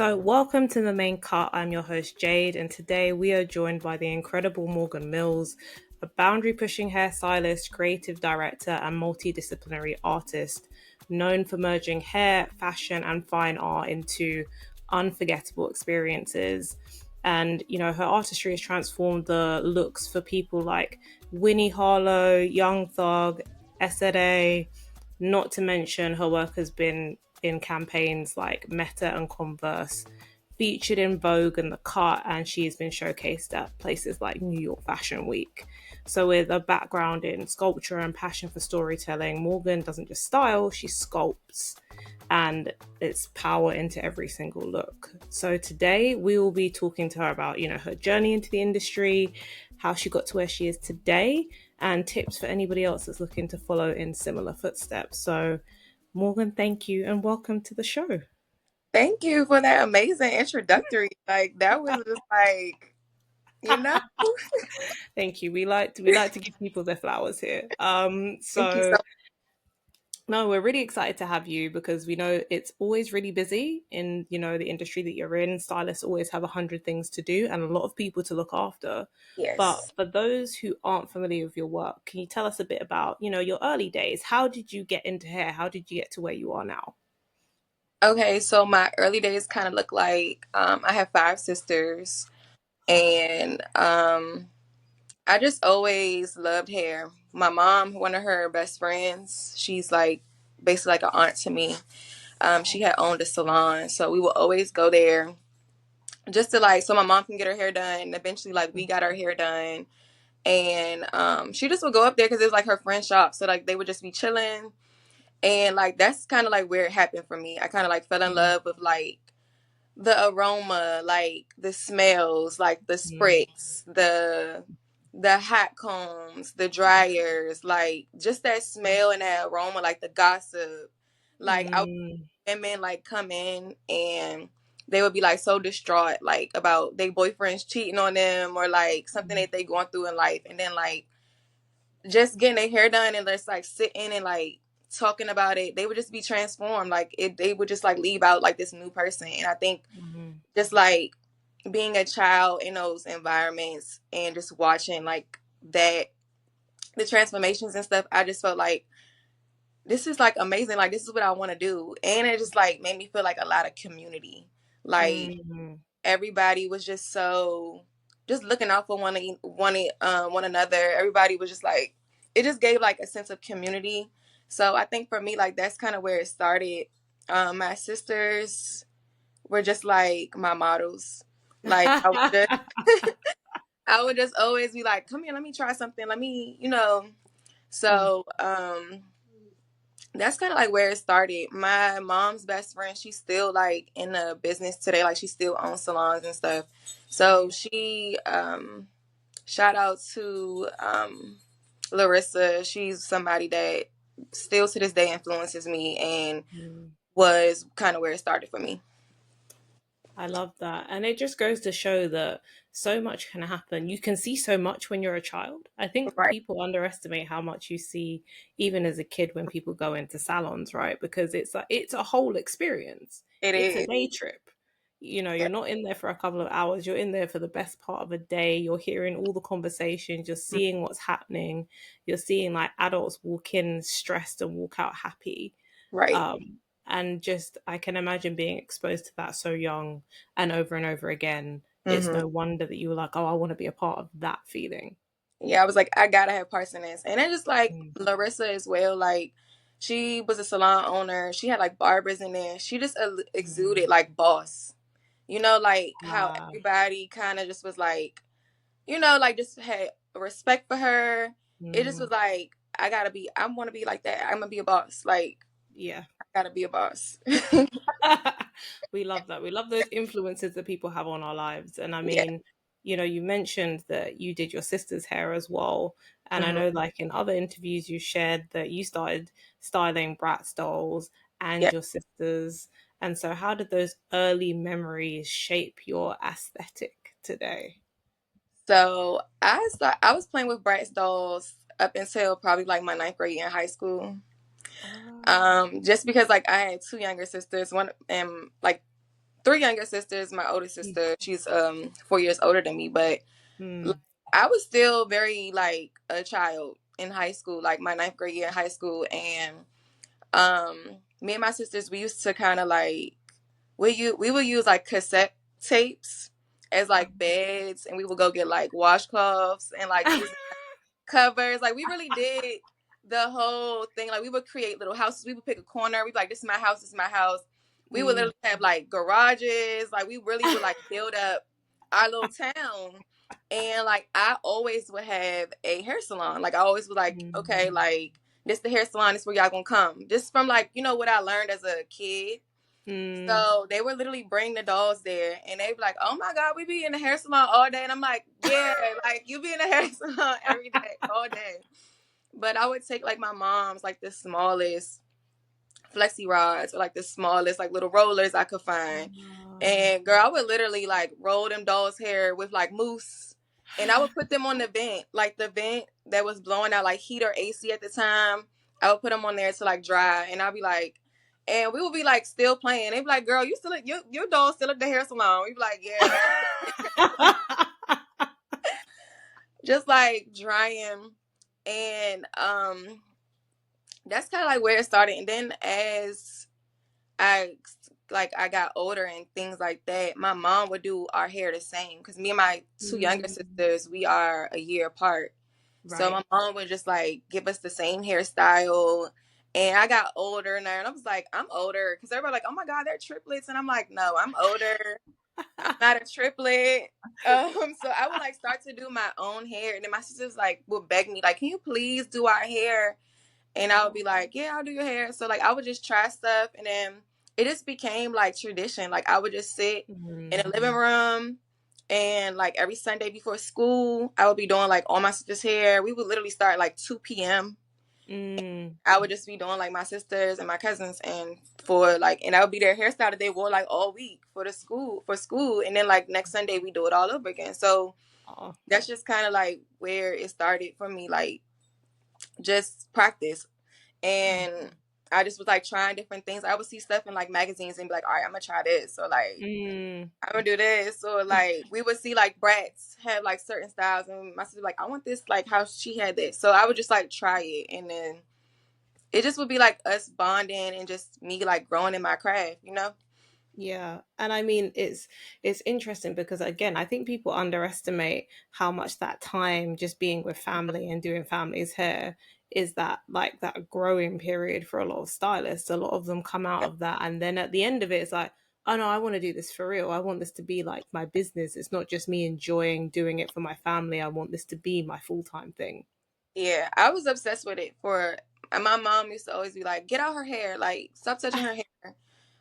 So, welcome to the main cut. I'm your host, Jade, and today we are joined by the incredible Morgan Mills, a boundary pushing hairstylist, creative director, and multidisciplinary artist known for merging hair, fashion, and fine art into unforgettable experiences. And, her artistry has transformed the looks for people like Winnie Harlow, Young Thug, SZA, not to mention, her work has been in campaigns like Meta and Converse, featured in Vogue and The Cut, and she has been showcased at places like New York Fashion Week. So, with a background in sculpture and passion for storytelling, Morgan doesn't just style, she sculpts, and it's power into every single look. So, today we will be talking to her about, her journey into the industry, how she got to where she is today, and tips for anybody else that's looking to follow in similar footsteps. So, Morgan, thank you and welcome to the show. Thank you for that amazing introductory. Like that was just like, you know, Thank you. We like to give people their flowers here. thank you so So no, we're really excited to have you because we know it's always really busy in, the industry that you're in. Stylists always have 100 things to do and a lot of people to look after. But yes. for those who aren't familiar with your work, can you tell us a bit about, your early days? How did you get into hair? How did you get to where you are now? Okay, so my early days kind of look like I have five sisters and I just always loved hair. My mom, one of her best friends, she's like basically like an aunt to me. She had owned a salon, so we would always go there just to like so my mom can get her hair done. Eventually, like we got our hair done and she just would go up there because it was like her friend shop, so like they would just be chilling, and like that's kind of like where it happened for me. I kind of like fell in Mm, love with like the aroma, like the smells, like the mm, sprays, the hot combs, the dryers, like just that smell and that aroma, like the gossip. Like I mm, women like come in and they would be like so distraught like about their boyfriends cheating on them or like something mm, that they going through in life, and then like just getting their hair done and just like sitting and like talking about it, they would just be transformed. Like they would just like leave out like this new person. And I think mm, just like being a child in those environments and just watching like that, the transformations and stuff, I just felt like this is like amazing. Like this is what I want to do, and it just like made me feel like a lot of community. Like mm. everybody was just so just looking out for one another. Everybody was just like it just gave like a sense of community. So I think for me, like that's kind of where it started. My sisters were just like my models. Like I would just always be like, "Come here, let me try something. Let me, you know." Mm. So that's kind of like where it started. My mom's best friend, she's still like in the business today. Like she still owns salons and stuff. So she, shout out to Larissa. She's somebody that still to this day influences me and Mm. was kind of where it started for me. I love that. And it just goes to show that so much can happen. You can see so much when you're a child. I think Right. people underestimate how much you see even as a kid when people go into salons, right? Because it's a whole experience. It It's a is. day trip. Yeah. You're not in there for a couple of hours. You're in there for the best part of a day. You're hearing all the conversations, you're seeing what's happening. You're seeing like adults walk in stressed and walk out happy. Right. Um, and just I can imagine being exposed to that so young and over again. It's Hmm. no wonder that you were like, oh, I want to be a part of that feeling. Yeah, I was like, I gotta have parts in this. And then just like Mm, Larissa as well, like she was a salon owner. She had like barbers in there. She just mm, exuded like boss. You know, like how ah, everybody kind of just was like, you know, like just had respect for her. It just was mm, like, I want to be like that. I'm gonna be a boss. Like, yeah. I gotta be a boss. We love that. We love those influences that people have on our lives. And I Yeah. mean, you mentioned that you did your sister's hair as well. And I Hmm. know, like in other interviews, you shared that you started styling Bratz dolls and Yeah. your sisters. And so, how did those early memories shape your aesthetic today? I was playing with Bratz dolls up until probably like my ninth grade in high school. Ah, Just because like I had two younger sisters, one and like three younger sisters. My older sister, she's 4 years older than me, but like, Mm. I was still very like a child in high school, like my ninth grade year in high school, and me and my sisters, we used to kind of like we would use like cassette tapes as like beds, and we would go get like washcloths and like use covers. Like we really did the whole thing. Like we would create little houses. We would pick a corner. We'd be like, this is my house, this is my house. We would Mm. literally have like garages. Like we really would like build up our little town. And like I always would have a hair salon. Like I always was like, okay, Mm. like this the hair salon, this where y'all gonna come. Just from like, what I learned as a kid. Mm. So they would literally bring the dolls there, and they'd be like, "Oh my God, we be in the hair salon all day." And I'm like, "Yeah, like you be in the hair salon every day, all day." But I would take like my mom's like the smallest flexi rods or like the smallest like little rollers I could find. Oh. And girl, I would literally like roll them dolls' hair with like mousse. And I would put them on the vent, like the vent that was blowing out like heat or AC at the time. I would put them on there to like dry. And I'd be like, and we would be like still playing. They'd be like, girl, you still at your doll still at the hair salon. We'd be like, yeah. Just like drying. And that's kind of like where it started. And then as I I got older and things like that, my mom would do our hair the same because me and my two younger Mm. sisters, we are a year apart. So Right. my mom would just like give us the same hairstyle. And I got older now, and I was like, I'm older because everybody like, oh my God, they're triplets, and I'm like, no, I'm older. I'm not a triplet. So I would like start to do my own hair, and then my sisters like would beg me like, can you please do our hair? And I would be like, yeah, I'll do your hair. So like I would just try stuff, and then it just became like tradition. Like I would just sit in the living Mm. room, and like every Sunday before school, I would be doing like all my sister's hair. We would literally start like 2 p.m. Mm. I would just be doing like my sisters and my cousins, and for like, and I would be their hairstyle that they wore like all week for school, and then like next Sunday we do it all over again. So Oh. that's just kind of like where it started for me, like just practice. And I just was like trying different things. I would see stuff in like magazines and be like, all right, I'm gonna try this, or like Mm. I'm gonna do this, or like we would see like Bratz have like certain styles, and my sister like, I want this like how she had this. So I would just like try it, and then it just would be like us bonding and just me like growing in my craft. Yeah, and I mean it's interesting because again, I think people underestimate how much that time just being with family and doing family's hair is that like that growing period for a lot of stylists. A lot of them come out of that and then at the end of it it's like, oh no, I want to do this for real. I want this to be like my business. It's not just me enjoying doing it for my family. I want this to be my full-time thing. Yeah, I was obsessed with it for. And my mom used to always be like, "Get out her hair, like stop touching her hair."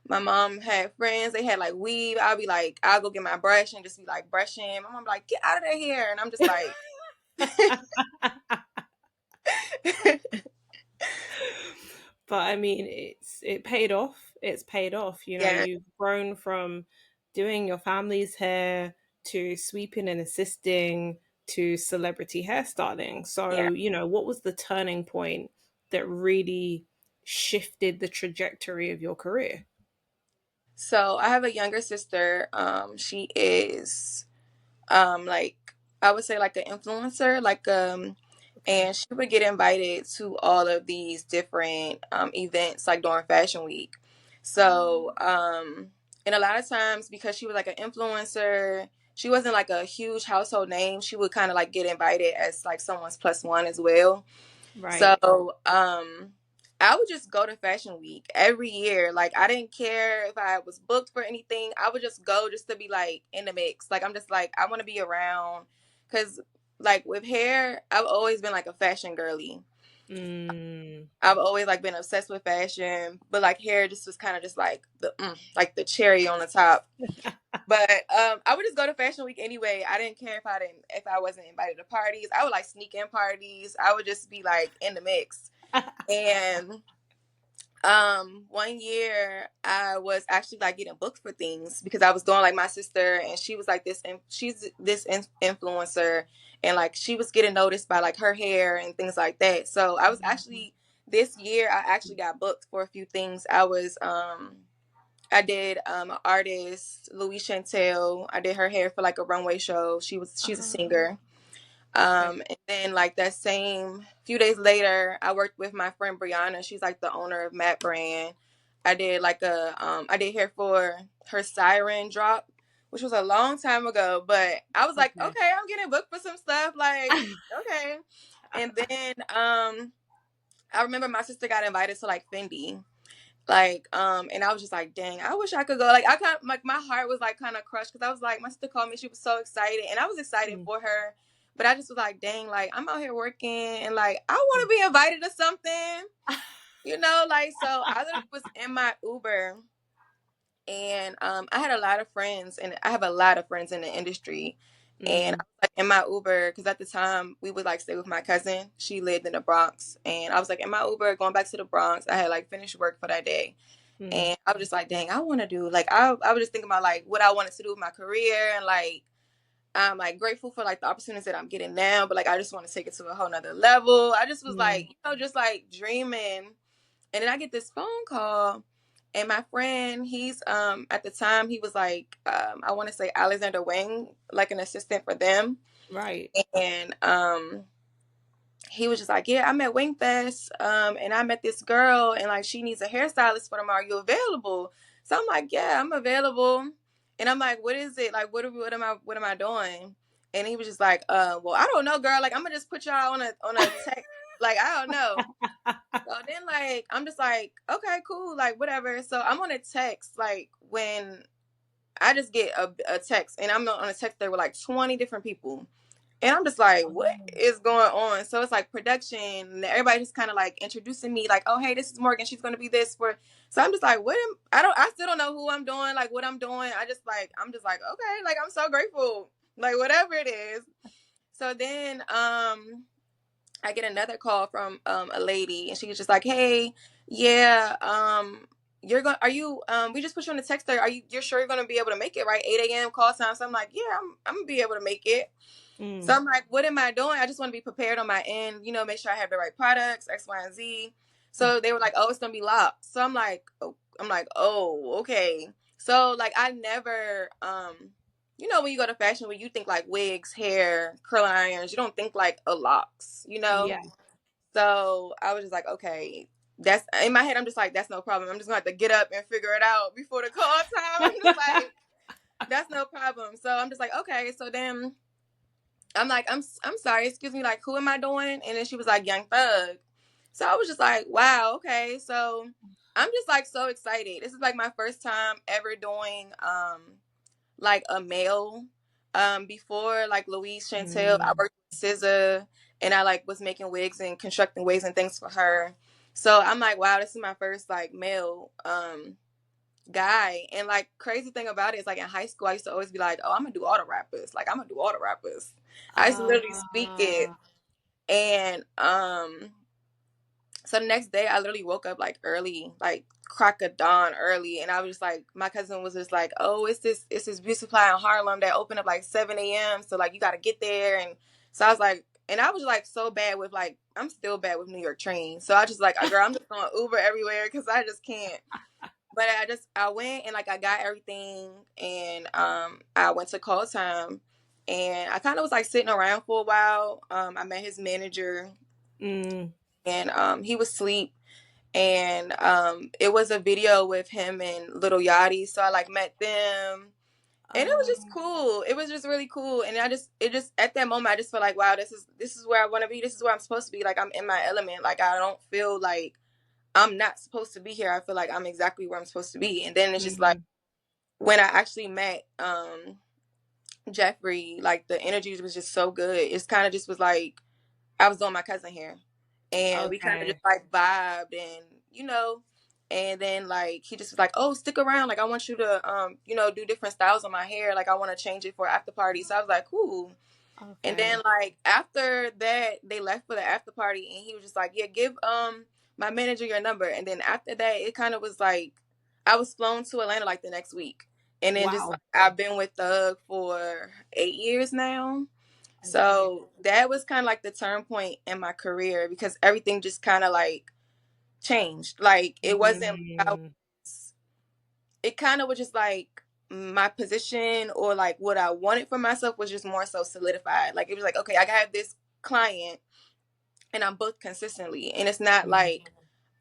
My mom had friends; they had like weave. I'll be like, I'll go get my brush and just be like brushing. My mom be like, "Get out of their hair," and I'm just like, But I mean, it paid off. It's paid off. You know, yeah, you've grown from doing your family's hair to sweeping and assisting to celebrity hairstyling. yeah. So, what was the turning point that really shifted the trajectory of your career? So I have a younger sister. She is like I would say like an influencer, like Okay. and she would get invited to all of these different events like during fashion week. So and a lot of times because she was like an influencer, she wasn't like a huge household name, she would kind of like get invited as like someone's plus one as well. So, Right. I would just go to Fashion Week every year. Like, I didn't care if I was booked for anything. I would just go just to be like in the mix. Like, I'm just like, I want to be around. Cause like with hair, I've always been like a fashion girly. Mm. I've always like been obsessed with fashion, but like hair just was kind of just like the cherry on the top. But I would just go to Fashion Week anyway. I didn't care if I wasn't invited to parties. I would like sneak in parties. I would just be like in the mix. And one year I was actually like getting booked for things because I was doing like my sister, and she was like she's this influencer, and like she was getting noticed by like her hair and things like that. So I was actually this year I actually got booked for a few things. I was I did an artist, Louise Chantel. I did her hair for like a runway show. She's a Oh, singer. okay. And then like that same few days later, I worked with my friend Brianna. She's like the owner of Matte Brand. I did like I did hair for her Siren drop, which was a long time ago. But I was like, Okay. okay, I'm getting booked for some stuff. Like, okay. And then I remember my sister got invited to like Fendi. Like, and I was just like, dang, I wish I could go. Like, I kind of like my heart was like kind of crushed because I was like, my sister called me, she was so excited, and I was excited Mm, for her, but I just was like, dang, like I'm out here working, and like I want to be invited to something, like so. I literally was in my Uber, and I had a lot of friends, and I have a lot of friends in the industry, and I mm, was like in my Uber because at the time we would like stay with my cousin. She lived in the Bronx, and I was like in my Uber going back to the Bronx. I had like finished work for that day. mm, And I was just like, dang, I want to do like I was just thinking about like what I wanted to do with my career, and like I'm like grateful for like the opportunities that I'm getting now, but like I just want to take it to a whole nother level. I just was mm. like, just like dreaming. And then I get this phone call, and my friend, he's at the time he was like I want to say Alexander Wang, like an assistant for them. Right. And he was just like, yeah, I'm at Wingfest, and I met this girl, and like she needs a hairstylist for tomorrow. Are you available? So I'm like, yeah, I'm available. And I'm like, what is it? Like, what am I doing? And he was just like, well, I don't know, girl. Like, I'm gonna just put y'all on a text. Like, I don't know. So then, like, I'm just like, okay, cool, like whatever. So I'm on a text, like when I just get a text, and I'm on a text there with like 20 different people. And I'm just like, what Oh, is going on? So it's like production. And everybody just kind of like introducing me, like, oh, hey, this is Morgan. She's going to be this for. So I'm just like, I still don't know who I'm doing, like what I'm doing. I'm just like, okay, like I'm so grateful, like whatever it is. So then, I get another call from a lady, and she was just like, hey, yeah, are you, we just put you on the text there. You're sure you're going to be able to make it, right? 8 a.m. call time. So I'm like, yeah, I'm going to be able to make it. So mm, I'm like, what am I doing? I just want to be prepared on my end, make sure I have the right products, X, Y, and Z. mm. So they were like, oh, it's gonna be locked. So I'm like, oh, okay. So like I never when you go to fashion week, you think like wigs, hair, curling irons, you don't think like a locks. Yeah. So I was just like, okay, that's in my head, I'm just like, that's no problem. I'm just gonna have to get up and figure it out before the call time. I'm just like, that's no problem. So I'm just like, okay. So then I'm like, I'm sorry, excuse me, like who am I doing? And then she was like, Young Thug. So I was just like, wow, okay. So I'm just like so excited. This is like my first time ever doing like a male. Before like Louise Chantel, I Mm, worked with SZA, and I like was making wigs and constructing wigs and things for her. So I'm like, wow, this is my first like male guy. And like crazy thing about it is like in high school I used to always be like, oh, I'm gonna do all the rappers. Like I'm gonna do all the rappers. I used to literally speak it. uh, And so the next day I literally woke up like early, like crack of dawn early, and I was just like, my cousin was just like, oh, it's this beauty supply in Harlem that opened up like 7 a.m. So like you gotta get there. And so I was like, and I was like so bad with like, I'm still bad with New York trains. So I just like, girl, I'm just going Uber everywhere because I just can't. But I went, and like I got everything, and I went to call time, and I kind of was like sitting around for a while. I met his manager, mm, and he was asleep, and it was a video with him and Little Yachty, so I like met them, and it was just um, cool. It was just really cool, and it just at that moment I just felt like, wow, this is where I want to be. This is where I'm supposed to be. Like I'm in my element. Like I don't feel like I'm not supposed to be here. I feel like I'm exactly where I'm supposed to be. And then it's just like mm, when I actually met Jeffrey, like the energy was just so good. It's kind of just was like I was doing my cousin here, and we kind of just okay. like vibed, and and then like he just was like, oh, stick around, like I want you to do different styles on my hair, like I want to change it for after party. So I was like, cool. And then Okay. like after that, they left for the after party, and he was just like, "Yeah, give my manager your number." And then after that, it kind of was like I was flown to Atlanta like the next week, and then just like, Wow. I've been with Thug for 8 years now. Okay. So that was kind of like the turn point in my career because everything just kind of like changed. Like it wasn't like I Mm, it kind of was just like my position or like what I wanted for myself was just more so solidified. Like it was like, okay, I have this client and I'm booked consistently. And it's not like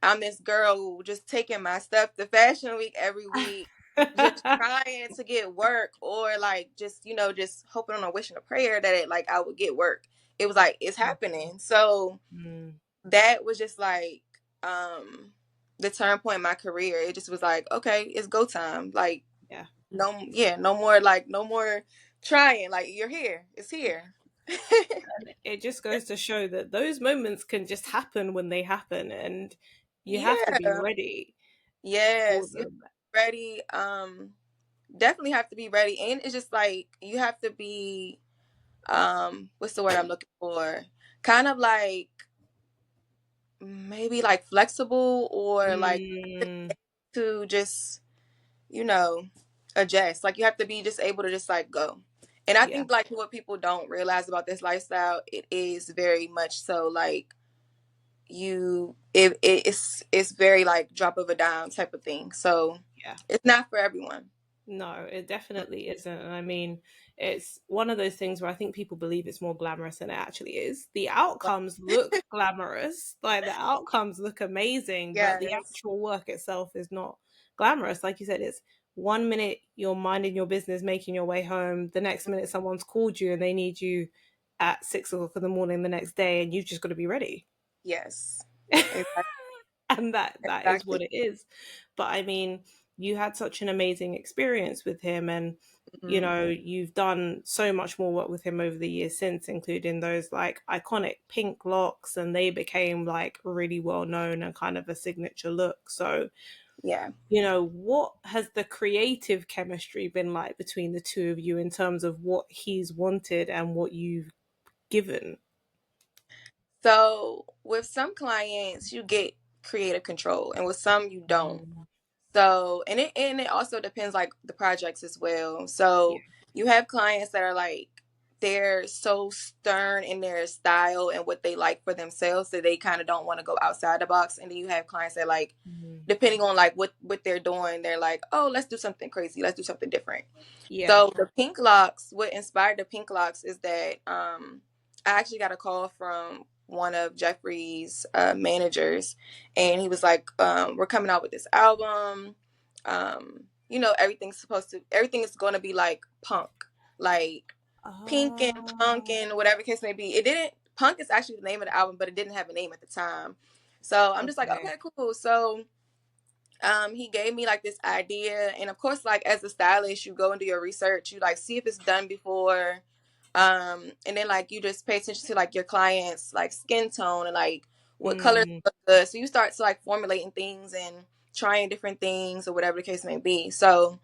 I'm this girl who just taking my stuff to Fashion Week every week, just trying to get work or like just, just hoping on a wish and a prayer that it like I would get work. It was like it's happening. So Mm, that was just like the turn point in my career. It just was like, okay, it's go time. Like yeah. no, yeah, no more like no more trying. Like you're here. It's here. And it just goes to show that those moments can just happen when they happen, and you have to be Yeah. ready for Yes. You're them. ready. Definitely have to be ready. And it's just like you have to be what's the word I'm looking for? Kind of like maybe like flexible or like Mm, to just, you know, adjust. Like you have to be just able to just like go. And I yeah. think like what people don't realize about this lifestyle, it is very much so like it's very like drop of a dime type of thing. So Yeah. it's not for everyone. No, it definitely isn't. And I mean, it's one of those things where I think people believe it's more glamorous than it actually is. The outcomes look glamorous, like the outcomes look amazing, but the Yes. actual work itself is not glamorous. Like you said, it's 1 minute you're minding your business, making your way home. The next minute someone's called you and they need you at 6 o'clock in the morning the next day, and you've just got to be ready. Yes. Exactly. And that is Exactly. what it is. But I mean, you had such an amazing experience with him, and Mhm. you've done so much more work with him over the years since, including those like iconic pink locks, and they became like really well known and kind of a signature look. So Yeah. what has the creative chemistry been like between the two of you in terms of what he's wanted and what you've given? So with some clients, you get creative control, and with some you don't. Mm, So and it also depends like the projects as well. yeah. So you have clients that are like they're so stern in their style and what they like for themselves that they kind of don't want to go outside the box. And then you have clients that like Mm, depending on like what they're doing, they're like, oh, let's do something crazy, let's do something different. yeah. So the pink locks, what inspired the pink locks is that I actually got a call from one of Jeffrey's managers, and he was like, "We're coming out with this album. Everything is going to be like punk, like pink and punk Oh, and whatever case may be." It didn't. Punk is actually the name of the album, but it didn't have a name at the time. So I'm just like, okay. okay, cool. So he gave me like this idea, and of course like as a stylist you go and do your research, you like see if it's done before, and then like you just pay attention to like your clients like skin tone and like what colors Mm, look good, so you start to like formulating things and trying different things or whatever the case may be. So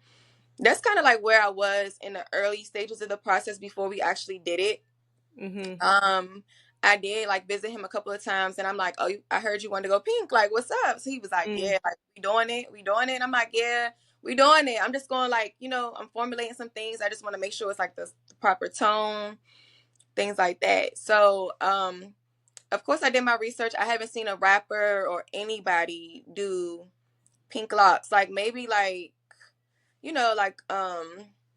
that's kind of like where I was in the early stages of the process before we actually did it. mm-hmm, um, I did like visit him a couple of times, and I'm like, "Oh, I heard you wanted to go pink. Like, what's up?" So he was like, mm, "Yeah, like we doing it, we doing it." And I'm like, "Yeah, we doing it." I'm just going like, I'm formulating some things. I just want to make sure it's like the proper tone, things like that. So, of course, I did my research. I haven't seen a rapper or anybody do pink locks. Like maybe like like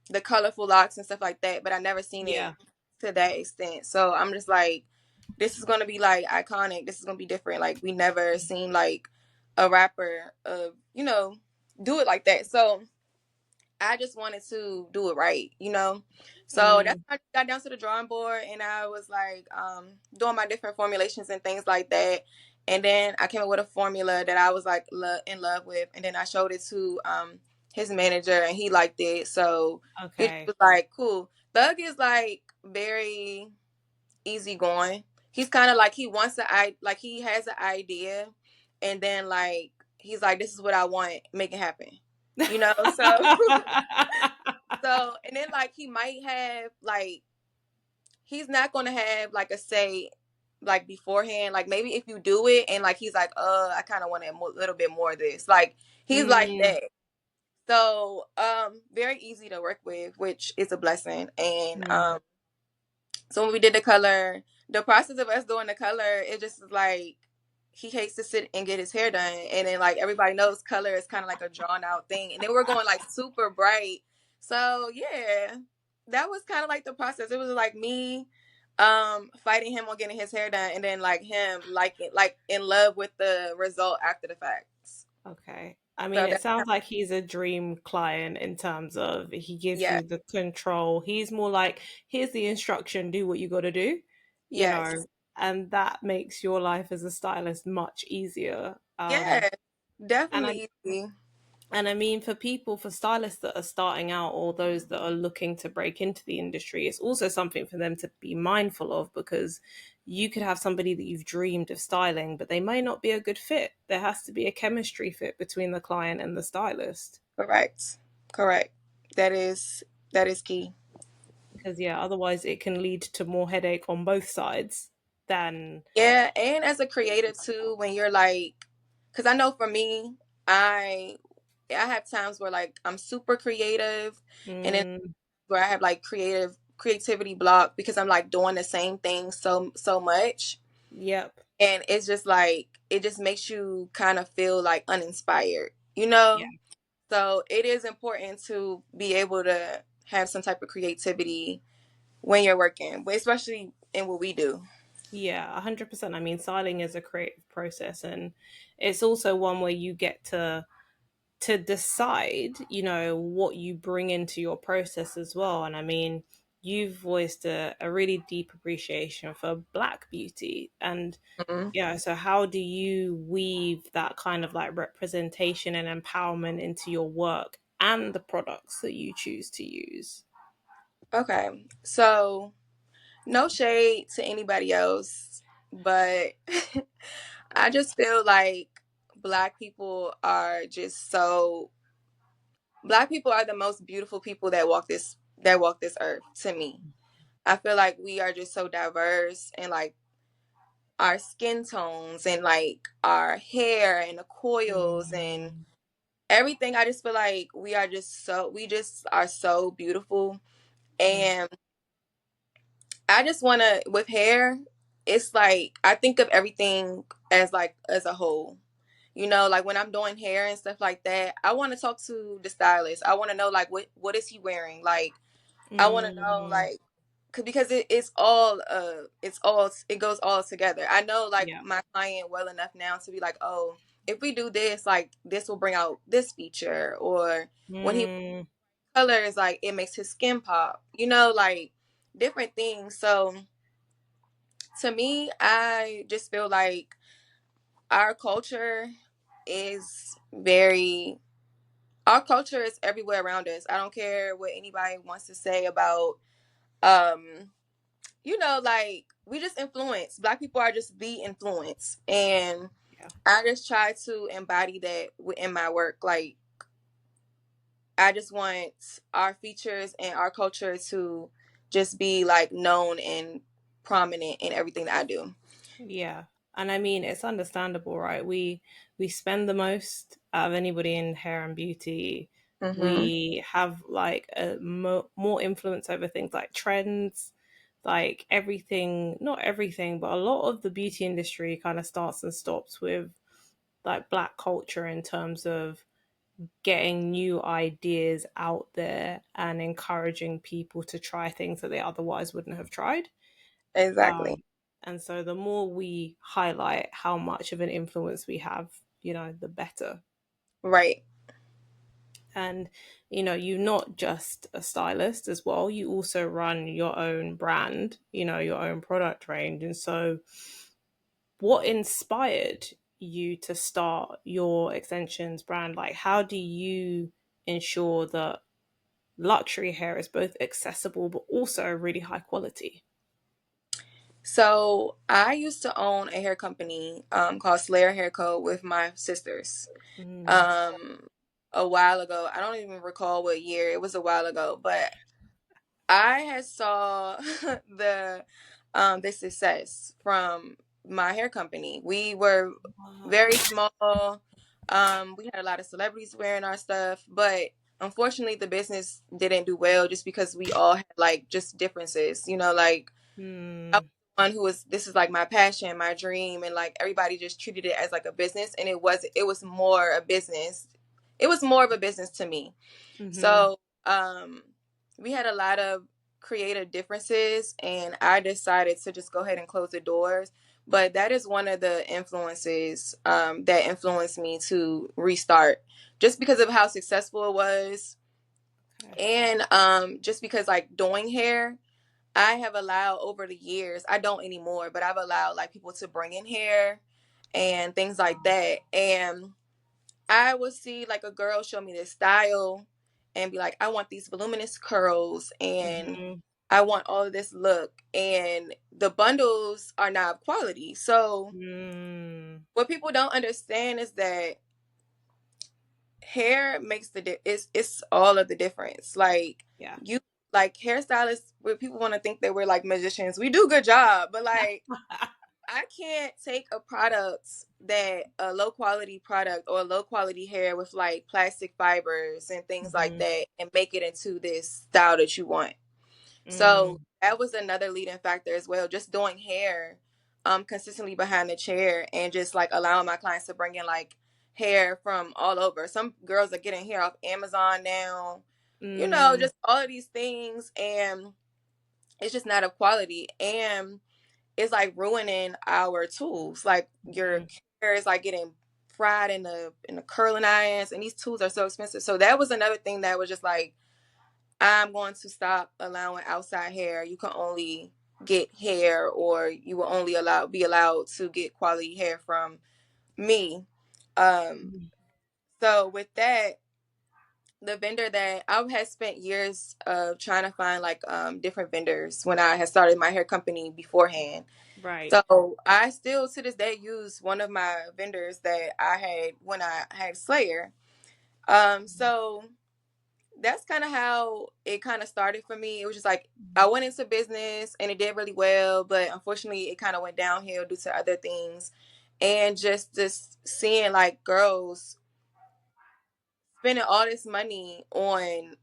the colorful locks and stuff like that, but I never seen it yeah. to that extent. So I'm just like, this is gonna be like iconic. This is gonna be different. Like we never seen like a rapper do it like that. So I just wanted to do it right. So that's Mm, how I got down to the drawing board, and I was like doing my different formulations and things like that. And then I came up with a formula that I was like in love with, and then I showed it to his manager, and he liked it. So it okay. was like cool. Thug is like very easygoing. He's kind of like he wants like he has an idea, and then like he's like, this is what I want, make it happen. So so, and then like he might have like he's not gonna have like a say like beforehand. Like maybe if you do it and like he's like, I kind of want a little bit more of this. Like he's like Mm, that. So, very easy to work with, which is a blessing. And mm, so when we did the color, the process of us doing the color, it just was like he hates to sit and get his hair done. And then like everybody knows color is kind of like a drawn out thing. And then we're going like super bright. So yeah, that was kind of like the process. It was like me fighting him on getting his hair done, and then like him like in love with the result after the facts. Okay. I mean, So it that's sounds like he's a dream client in terms of he gives yeah, you the control. He's more like, here's the instruction, do what you got to do, you know, yes, and that makes your life as a stylist much easier. yeah, And I definitely easy. and I mean, for people, for stylists that are starting out or those that are looking to break into the industry, it's also something for them to be mindful of because you could have somebody that you've dreamed of styling, but they may not be a good fit. There has to be a chemistry fit between the client and the stylist. Correct, correct. That is that is key. Because, yeah, otherwise it can lead to more headache on both sides than. Yeah, and as a creative too, when you're like, because I know for me, I I have times where like I'm super creative, and then Mm, where I have like creativity block because I'm like doing the same thing so much, yep. and it's just like it just makes you kind of feel like uninspired, Yeah. So it is important to be able to have some type of creativity when you're working, but especially in what we do. Yeah, 100%. I mean, styling is a creative process, and it's also one where you get to decide, what you bring into your process as well. And I mean, you've voiced a really deep appreciation for Black beauty. And Mhm. yeah, so how do you weave that kind of like representation and empowerment into your work and the products that you choose to use? Okay, so no shade to anybody else, but I just feel like black people are just so black people are the most beautiful people that walk this earth to me. I feel like we are just so diverse and like our skin tones and like our hair and the coils and Mm, everything. I just feel like we just are so beautiful. mm, And I just want to, with hair, it's like I think of everything as like as a whole. Like when I'm doing hair and stuff like that, I want to talk to the stylist. I want to know like what is he wearing? Like I want to know mm, like because it goes all together. I know like yeah. my client well enough now to be like, oh, if we do this, like this will bring out this feature, or when he Mm, colors, like it makes his skin pop. Like different things. So to me, I just feel like our culture is very our culture is everywhere around us. I don't care what anybody wants to say about um like we just influence. Black people are just the influence, and yeah. I just try to embody that in my work. Like I just want our features and our culture to just be like known and prominent in everything that I do. Yeah. And I mean, it's understandable, right? We spend the most out of anybody in hair and beauty. Hmm. We have like more influence over things like trends, like everything, not everything, but a lot of the beauty industry kind of starts and stops with like Black culture in terms of getting new ideas out there and encouraging people to try things that they otherwise wouldn't have tried. Exactly. And so the more we highlight how much of an influence we have, the better. Right. And, you're not just a stylist as well. You also run your own brand, your own product range. And so, what inspired you to start your extensions brand? Like, how do you ensure that luxury hair is both accessible but also really high quality? So I used to own a hair company called Slayer Hair Co. with my sisters. Mm. Um, a while ago. I don't even recall what year. It was a while ago, but I had saw the success from my hair company. We were Wow. very small. We had a lot of celebrities wearing our stuff, but unfortunately the business didn't do well just because we all had like just differences. Like I was Hmm. one who was, this is like my passion, my dream, and like everybody just treated it as like a business, and it was more a business. It was more of a business to me. Mm-hmm. So we had a lot of creative differences, and I decided to just go ahead and close the doors. But that is one of the influences that influenced me to restart, just because of how successful it was, Okay. and just because like doing hair, I have allowed over the years, I don't anymore, but I've allowed like people to bring in hair and things like that. And I would see like a girl show me this style and be like, I want these voluminous curls and Mm-hmm. I want all of this look. And the bundles are not of quality. So Mm. what people don't understand is that hair makes it's all of the difference. Like Yeah. you, like hairstylists, where people want to think that we're like magicians, we do a good job, but like I can't take a product, that a low quality product or a low quality hair with like plastic fibers and things like Mm-hmm. that, and make it into this style that you want. So Mm. that was another leading factor as well. Just doing hair consistently behind the chair, and just like allowing my clients to bring in like hair from all over. Some girls are getting hair off Amazon now, Mm. just all of these things, and it's just not of quality. And it's like ruining our tools. Like your Mm-hmm. hair is like getting fried in the curling irons, and these tools are so expensive. So that was another thing that was just like, I'm going to stop allowing outside hair. You can only get hair, or you will only be allowed to get quality hair from me. Um, so with that, the vendor that I had spent years of trying to find like different vendors when I had started my hair company beforehand. Right. So I still to this day use one of my vendors that I had when I had Slayer. So that's kind of how it kind of started for me. It was just like I went into business and it did really well, but unfortunately it kind of went downhill due to other things. And just seeing like girls spending all this money on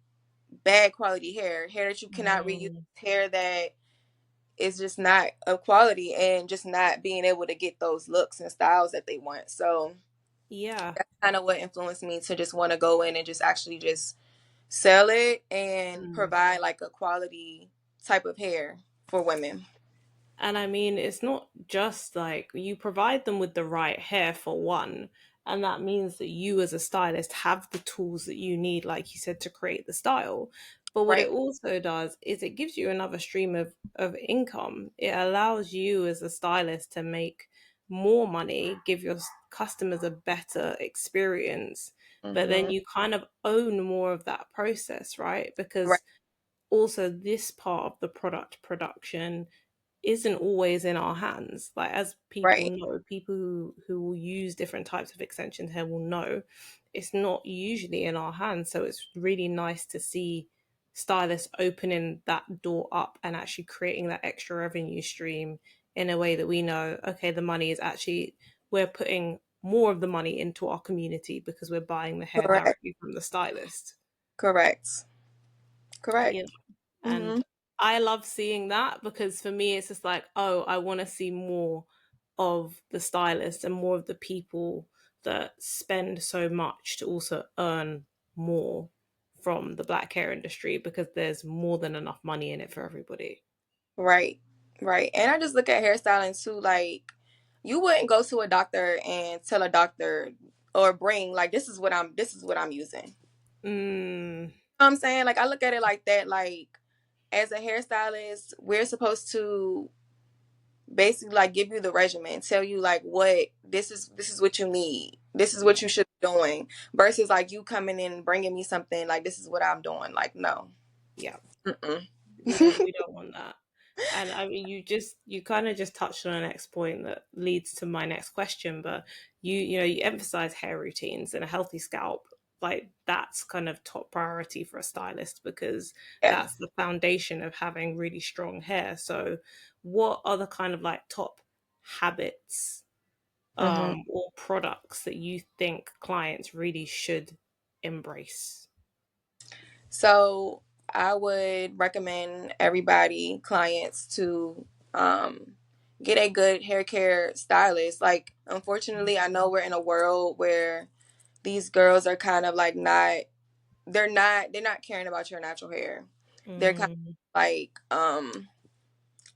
bad quality hair that you cannot reuse, Mm. hair that is just not of quality, and just not being able to get those looks and styles that they want. So Yeah. that's kind of what influenced me to just want to go in and just actually just sell it and Mm. provide like a quality type of hair for women. And I mean, it's not just like you provide them with the right hair for one, and that means that you as a stylist have the tools that you need, like you said, to create the style. But what it Right. also does is it gives you another stream of income. It allows you as a stylist to make more money, give your customers a better experience, but then Hmm. you kind of own more of that process, right? Right. Because also this part of the product production isn't always in our hands. Like as people Right. know, people who will use different types of extension hair will know it's not usually in our hands. So it's really nice to see stylists opening that door up and actually creating that extra revenue stream in a way that we know, okay, the money is actually, we're putting more of the money into our community because we're buying the hair Correct. directly from the stylist. Correct. Correct. You know, Hmm. and I love seeing that because for me, it's just like, oh, I want to see more of the stylists and more of the people that spend so much to also earn more from the black hair industry because there's more than enough money in it for everybody. Right. Right. And I just look at hairstyling too. Like, you wouldn't go to a doctor and tell a doctor, or bring like, this is what I'm using. Mm, Know what I'm saying? Like, I look at it like that. Like, as a hairstylist, we're supposed to basically like give you the regimen, tell you like what this is what you need. This is what you should be doing, versus like you coming in and bringing me something like, this is what I'm doing. Like, no. yeah, Mm-mm. we don't want that. And I mean, you kind of just touched on the next point that leads to my next question. But you emphasize hair routines and a healthy scalp. Like that's kind of top priority for a stylist because Yeah. that's the foundation of having really strong hair. So, what are the kind of like top habits Hmm. or products that you think clients really should embrace? So I would recommend everybody, clients, to get a good hair care stylist. Like, unfortunately, I know we're in a world where these girls are kind of like not, they're not caring about your natural hair. They're kind Mm, of like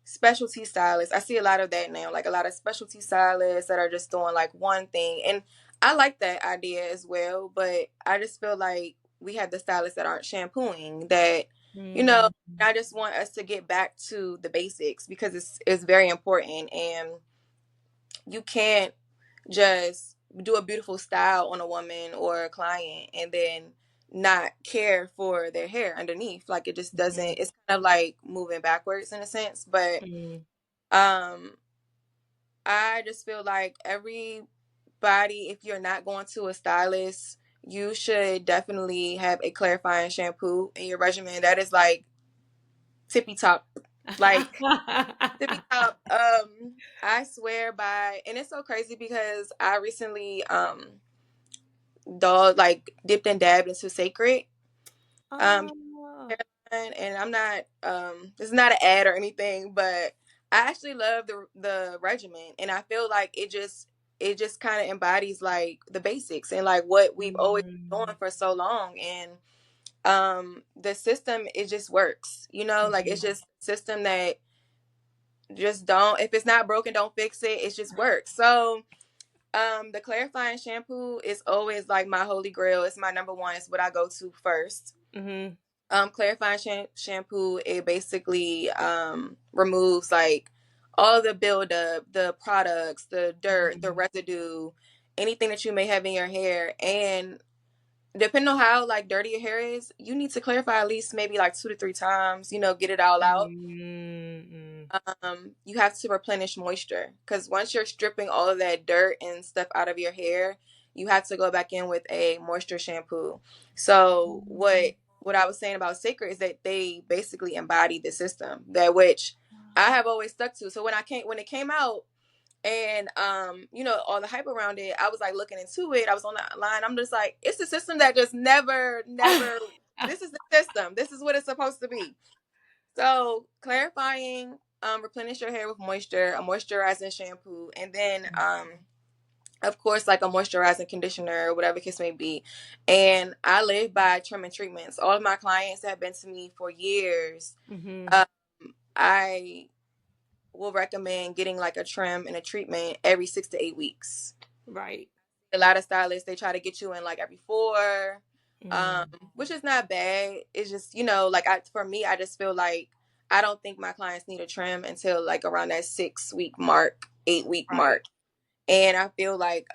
specialty stylists. I see a lot of that now, like a lot of specialty stylists that are just doing like one thing. And I like that idea as well, but I just feel like we have the stylists that aren't shampooing that, you know, mm, I just want us to get back to the basics because it's very important, and you can't just do a beautiful style on a woman or a client and then not care for their hair underneath. Like, it just doesn't, mm, it's kind of like moving backwards in a sense. But mm, um I just feel like everybody, if you're not going to a stylist, you should definitely have a clarifying shampoo in your regimen. That is like tippy top. Like, tippy top. I swear by, and it's so crazy because I recently dog like dipped and dabbed into Sacred um Oh. hairline, and I'm not this is not an ad or anything, but I actually love the regimen, and I feel like it just kind of embodies like the basics and like what we've always been Mm, doing for so long. And the system, it just works, like it's mhm, just a system that just don't, if it's not broken, don't fix it. It just works. So the clarifying shampoo is always like my holy grail. It's my number one. It's what I go to first. mhm, Clarifying shampoo, it basically removes like all the buildup, the products, the dirt, the mhm, residue, anything that you may have in your hair. And depending on how like dirty your hair is, you need to clarify at least maybe like 2 to 3 times, get it all out. mm, You have to replenish moisture because once you're stripping all of that dirt and stuff out of your hair, you have to go back in with a moisture shampoo. So mm. what I was saying about Sacred is that they basically embody the system that which I have always stuck to. So when it came out, and all the hype around it, I was like looking into it. I was on that line. I'm just like, it's a system that just never. This is the system. This is what it's supposed to be. So clarifying, replenish your hair with moisture, a moisturizing shampoo, and then of course like a moisturizing conditioner or whatever case may be. And I live by trimming treatments. All of my clients that have been to me for years, Mhm. um, I will recommend getting like a trim and a treatment every 6 to 8 weeks. Right. A lot of stylists, they try to get you in like every four, Mm, which is not bad. It's just, like for me, I just feel like I don't think my clients need a trim until like around that 6 week mark, 8 week right. mark. And I feel like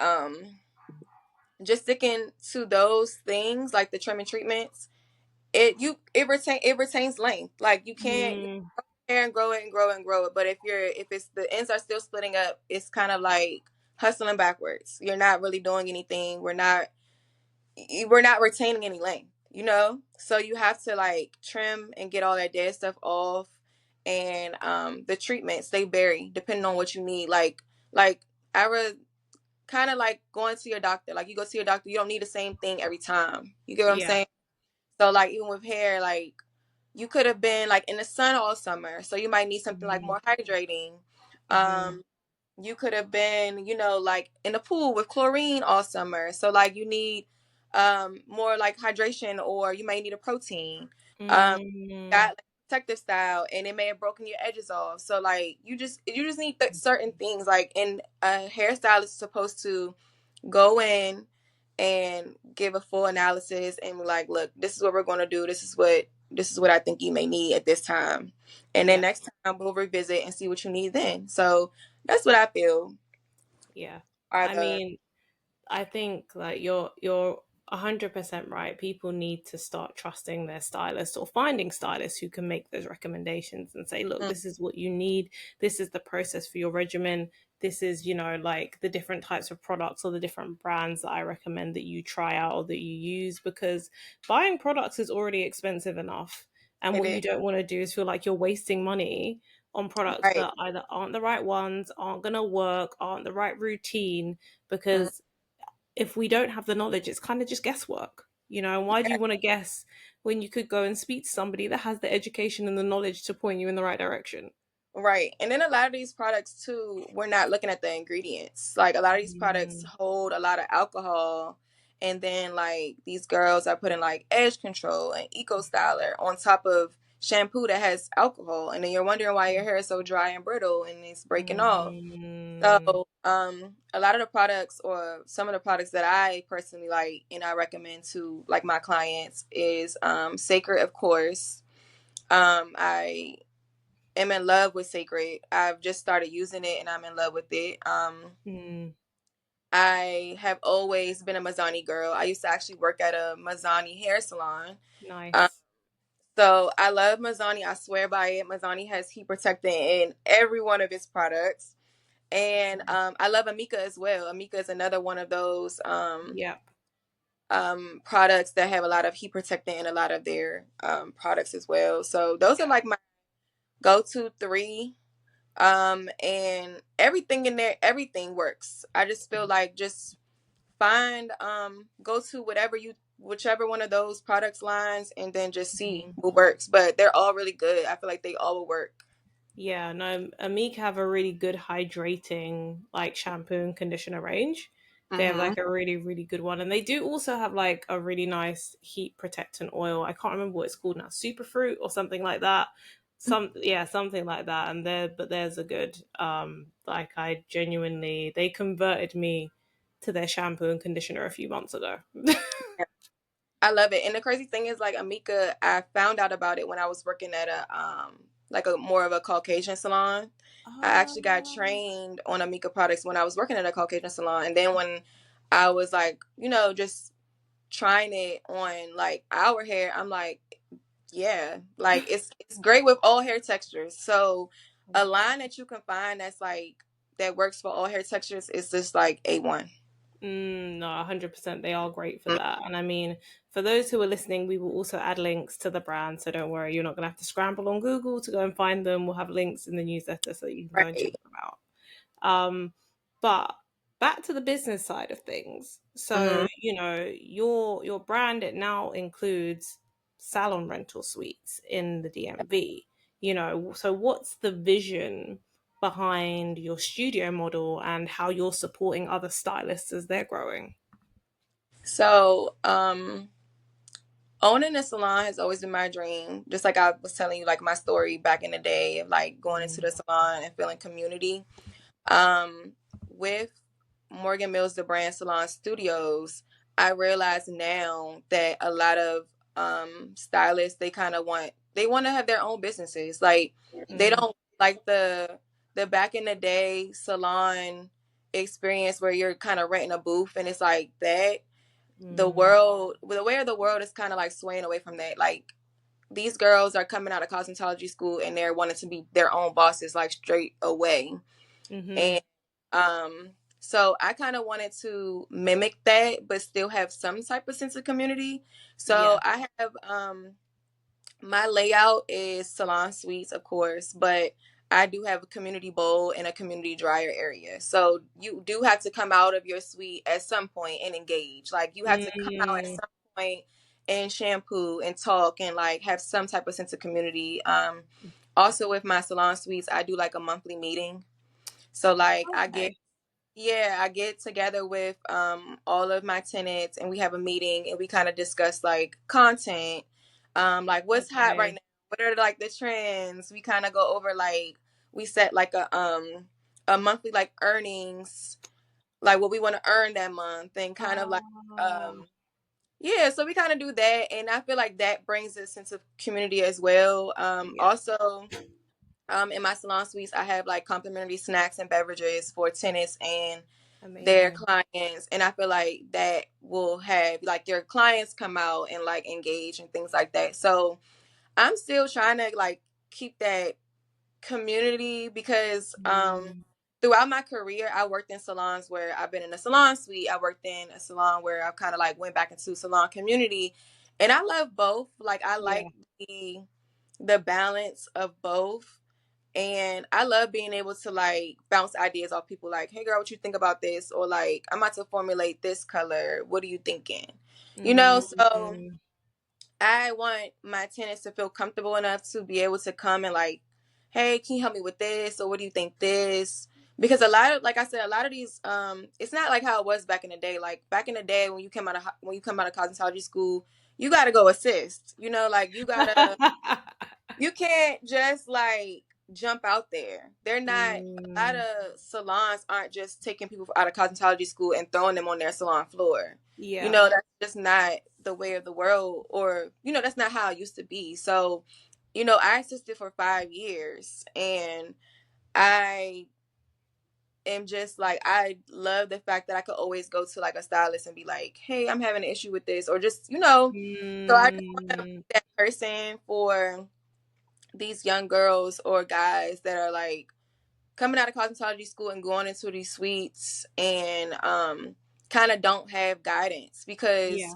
just sticking to those things like the trim and treatments, it retains length. Like, you can't Mm, hair and grow it and grow it and grow it. But if it's the ends are still splitting up, it's kind of like hustling backwards. You're not really doing anything. We're not retaining any length. So you have to like trim and get all that dead stuff off. And the treatments, they vary depending on what you need. Like I would kind of like going to your doctor. Like, you go to your doctor, you don't need the same thing every time. You get what I'm yeah. saying? So like, even with hair, like, you could have been like in the sun all summer, so you might need something like Mhm, more hydrating. mhm, Um, you could have been, like in the pool with chlorine all summer, so like you need more like hydration, or you might need a protein. Um, mm, got like protective style, and it may have broken your edges off. So like you just need certain things. Like, and a hairstylist is supposed to go in and give a full analysis and be like, look, this is what we're going to do. This is what I think you may need at this time. And then yeah. next time we'll revisit and see what you need then. So that's what I feel Yeah. are I the mean, I think like you're 100% right. People need to start trusting their stylist or finding stylists who can make those recommendations and say, look, mm, this is what you need. This is the process for your regimen. This is, like the different types of products or the different brands that I recommend that you try out or that you use, because buying products is already expensive enough. And it what is you don't want to do is feel like you're wasting money on products right. that either aren't the right ones, aren't going to work, aren't the right routine, Mm, because if we don't have the knowledge, it's kind of just guesswork. And why do yeah, you want to guess when you could go and speak to somebody that has the education and the knowledge to point you in the right direction? Right. And then a lot of these products too, we're not looking at the ingredients. Like a lot of these products Mm, hold a lot of alcohol. And then like these girls are putting like edge control and eco styler on top of shampoo that has alcohol. And then you're wondering why your hair is so dry and brittle and it's breaking off. mm, So a lot of the products or some of the products that I personally like and I recommend to like my clients is Sacred, of course. I am in love with Sacred. I've just started using it and I'm in love with it. mm. I have always been a Mazzani girl. I used to actually work at a Mazzani hair salon. Um, Nice. so I love Mazzani. I swear by it. Mazzani has heat protectant in every one of its products. And I love Amika as well. Amika is another one of those Yep. products that have a lot of heat protectant in a lot of their products as well. So those are Yeah. like my go-to three. And everything in there, everything works. I just feel like just find go to whichever one of those products lines and then just see Mhm. what works. But they're all really good. I feel like they all will work. Yeah, no, Amik have a really good hydrating like shampoo and conditioner range. They have Mm-hmm. like a really, really good one. And they do also have like a really nice heat protectant oil. I can't remember what it's called now, superfruit or something like that. Something like that. And there's a good like I genuinely they converted me to their shampoo and conditioner a few months ago. I love it. And the crazy thing is like Amika, I found out about it when I was working at a like a more of a Caucasian salon. I actually got Oh, trained on Amika products when I was working at a Caucasian salon. And then when I was like, just trying it on like our hair, I'm like, yeah, like it's great with all hair textures. So a line that you can find that's like that works for all hair textures is just like A1. No, 100%. They are great for that. And I mean, for those who are listening, we will also add links to the brand. So don't worry, you're not going to have to scramble on Google to go and find them. We'll have links in the newsletter so that you can go and check Right. them out. Um, but back to the business side of things. So, Hmm. your brand it now includes salon rental suites in the DMV. So what's the vision behind your studio model and how you're supporting other stylists as they're growing? So, owning a salon has always been my dream. Just like I was telling you, like my story back in the day of like going into Mm, the salon and feeling community. Um, with Morgan Mills, the brand salon studios, I realize now that a lot of stylists they want to have their own businesses. Like they mm, don't like the back in the day salon experience where you're kind of renting a booth and it's like that mm, the way of the world is kind of like swaying away from that. Like these girls are coming out of cosmetology school and they're wanting to be their own bosses like straight away. mm-hmm. And um so I kind of wanted to mimic that but still have some type of sense of community. So Yeah. I have my layout is salon suites, of course, but I do have a community bowl and a community dryer area. So you do have to come out of your suite at some point and engage. Like you have to come out at Mm, some point and shampoo and talk and like have some type of sense of community. Also with my salon suites, I do like a monthly meeting. So like okay. I get together with all of my tenants and we have a meeting and we kind of discuss like content, like what's hot right Okay. now, what are like the trends. We kind of go over like we set like a monthly like earnings, like what we want to earn that month and kind of like Ah, um yeah, so we kind of do that and I feel like that brings a sense of community as well. yeah. Also in my salon suites, I have like complimentary snacks and beverages for tenants and their Amazing. clients. And I feel like that will have like your clients come out and like engage and things like that. So I'm still trying to like keep that community because Mm, throughout my career I worked in salons where I've been in a salon suite. I worked in a salon where I've kind of like went back into salon community. And I love both. Like I yeah. like the balance of both and I love being able to like bounce ideas off people like, hey girl, what you think about this? Or like, I'm about to formulate this color. What are you thinking? So Mm, I want my tenants to feel comfortable enough to be able to come and like, hey, can you help me with this? Or what do you think this? Because a lot of, like I said, a lot of these, it's not like how it was back in the day. Like back in the day when you come out of cosmetology school, you got to go assist. You know, like you can't just like jump out there. They're not, a lot Mm, of salons aren't just taking people out of cosmetology school and throwing them on their salon floor. You yeah. know, that's just not the way of the world, or, that's not how it used to be. So, I assisted for 5 years, and I am just like, I love the fact that I could always go to like a stylist and be like, hey, I'm having an issue with this, or just, so I just want to Mm, be that person for these young girls or guys that are like coming out of cosmetology school and going into these suites and kind of don't have guidance, because yeah.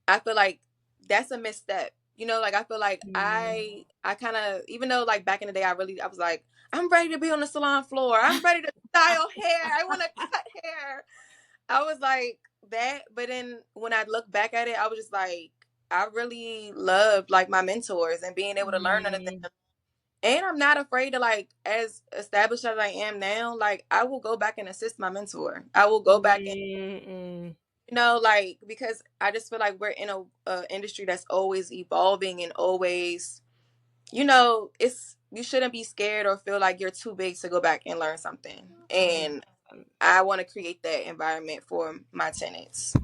I feel like that's a misstep. Like I feel like Mm. I kind of, even though like back in the day I was like, I'm ready to be on the salon floor. I'm ready to style hair. I want to cut hair. I was like that, but then when I look back at it, I was just like, I really loved like my mentors and being able to learn under Mm, them. And I'm not afraid to, like, as established as I am now, like I will go back and assist my mentor. I will go back and, mm. like, because I just feel like we're in a industry that's always evolving and always, it's, you shouldn't be scared or feel like you're too big to go back and learn something. And 100%. I want to create that environment for my tenants.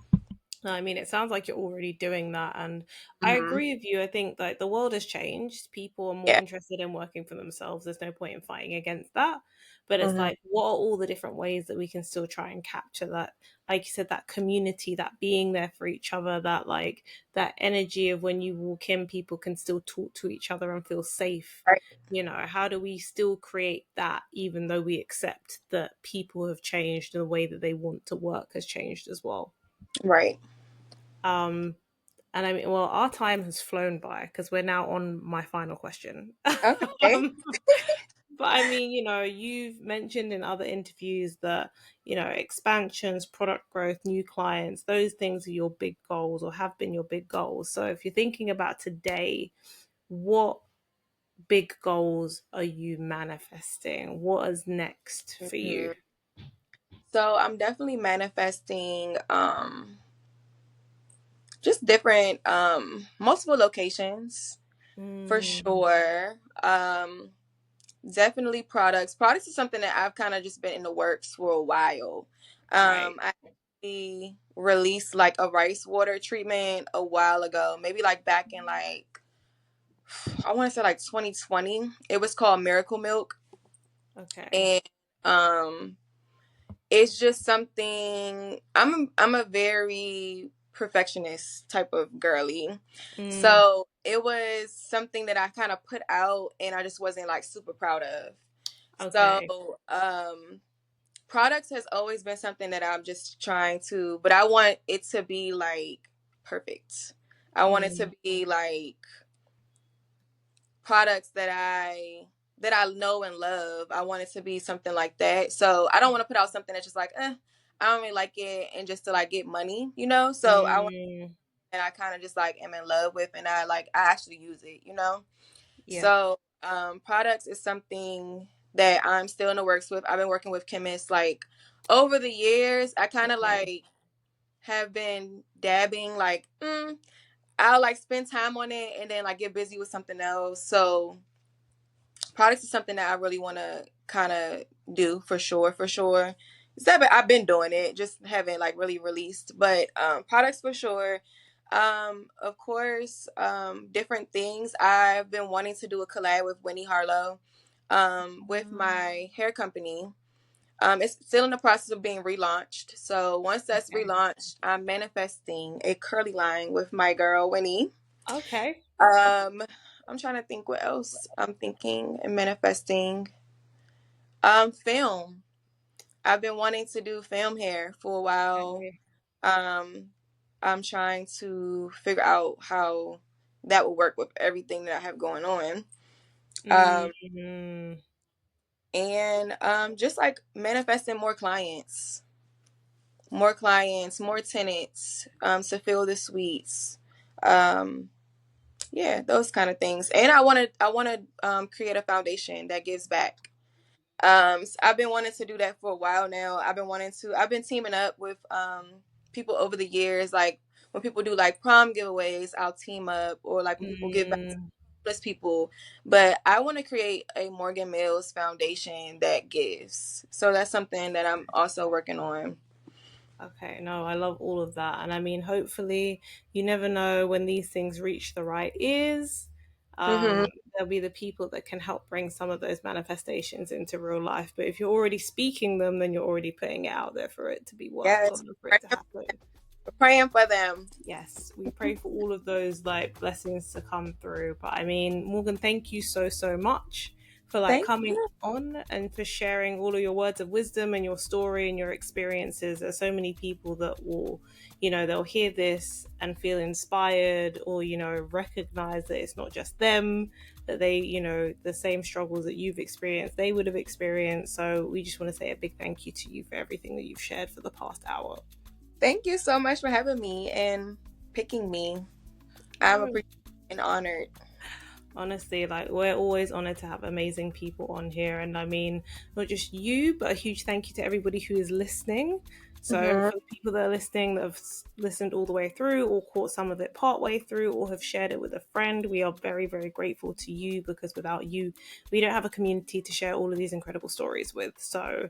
No, I mean, it sounds like you're already doing that. And I Hmm. agree with you. I think that the world has changed. People are more Yeah. interested in working for themselves. There's no point in fighting against that. But it's Hmm. like, what are all the different ways that we can still try and capture that? Like you said, that community, that being there for each other, that like that energy of when you walk in, people can still talk to each other and feel safe. Right. How do we still create that even though we accept that people have changed and the way that they want to work has changed as well? Right. Um, and I mean, well, our time has flown by because we're now on my final question. Okay. um, but I mean, you've mentioned in other interviews that, expansions, product growth, new clients, those things are your big goals or have been your big goals. So if you're thinking about today, what big goals are you manifesting? What is next for you? Hmm. So I'm definitely manifesting just different multiple locations for Mm, sure. Definitely products is something that I've kind of just been in the works for a while. right. I actually released like a rice water treatment a while ago, maybe like back in like, I want to say like 2020. It was called Miracle Milk. Okay. And um it's just something, I'm a very perfectionist type of girly. Mm, So it was something that I kind of put out and I just wasn't like super proud of. okay. So products has always been something that I'm just trying to, but I want it to be like perfect. I want it to Mm, be like products that I know and love. I want it to be something like that. So I don't want to put out something that's just like, I don't really like it, and just to like get money. So I want, mm, and I kind of just like am in love with, and I actually use it. yeah. So products is something that I'm still in the works with. I've been working with chemists like over the years. I kind of Okay. like have been dabbing like, I'll like spend time on it and then like get busy with something else. So products is something that I really want to kind of do for sure, for sure. I've been doing it, just haven't like really released. But products for sure. Of course, different things. I've been wanting to do a collab with Winnie Harlow, with Mm, my hair company. It's still in the process of being relaunched. So once that's okay. relaunched, I'm manifesting a curly line with my girl Winnie. Okay. Um, I'm trying to think what else I'm thinking and manifesting. Film. I've been wanting to do film hair for a while. Okay. Um, I'm trying to figure out how that would work with everything that I have going on. Mm, And just like manifesting more clients, more tenants, to fill the suites. Um, yeah, those kind of things. And I want to create a foundation that gives back. So I've been wanting to do that for a while now. I've been teaming up with people over the years. Like when people do like prom giveaways, I'll team up, or like when people give back to Mm. homeless people. But I want to create a Morgan Mills foundation that gives. So that's something that I'm also working on. Okay, no, I love all of that. And I mean, hopefully, you never know when these things reach the right ears. Mm-hmm. There'll be the people that can help bring some of those manifestations into real life. But if you're already speaking them, then you're already putting it out there for it to be worked Yes, on and for it to happen. we're praying for them. Yes, we pray for all of those like blessings to come through. But I mean, Morgan, thank you so so much for like Thank coming you. on and for sharing all of your words of wisdom and your story and your experiences. There's so many people that will, they'll hear this and feel inspired, or recognize that it's not just them, that they, the same struggles that you've experienced, they would have experienced. So we just want to say a big thank you to you for everything that you've shared for the past hour. Thank you so much for having me and picking me. I'm No, appreciated and honored. honestly, like we're always honored to have amazing people on here. And I mean, not just you, but a huge thank you to everybody who is listening. So, Hmm. for the people that are listening that have listened all the way through, or caught some of it part way through, or have shared it with a friend, we are very, very grateful to you, because without you, we don't have a community to share all of these incredible stories with. So,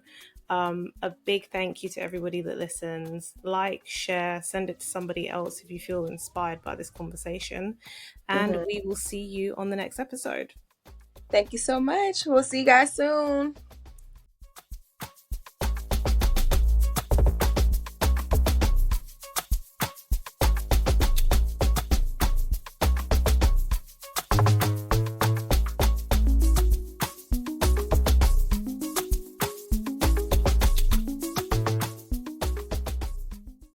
a big thank you to everybody that listens. Like, share, send it to somebody else if you feel inspired by this conversation. And Hmm. we will see you on the next episode. Thank you so much. We'll see you guys soon.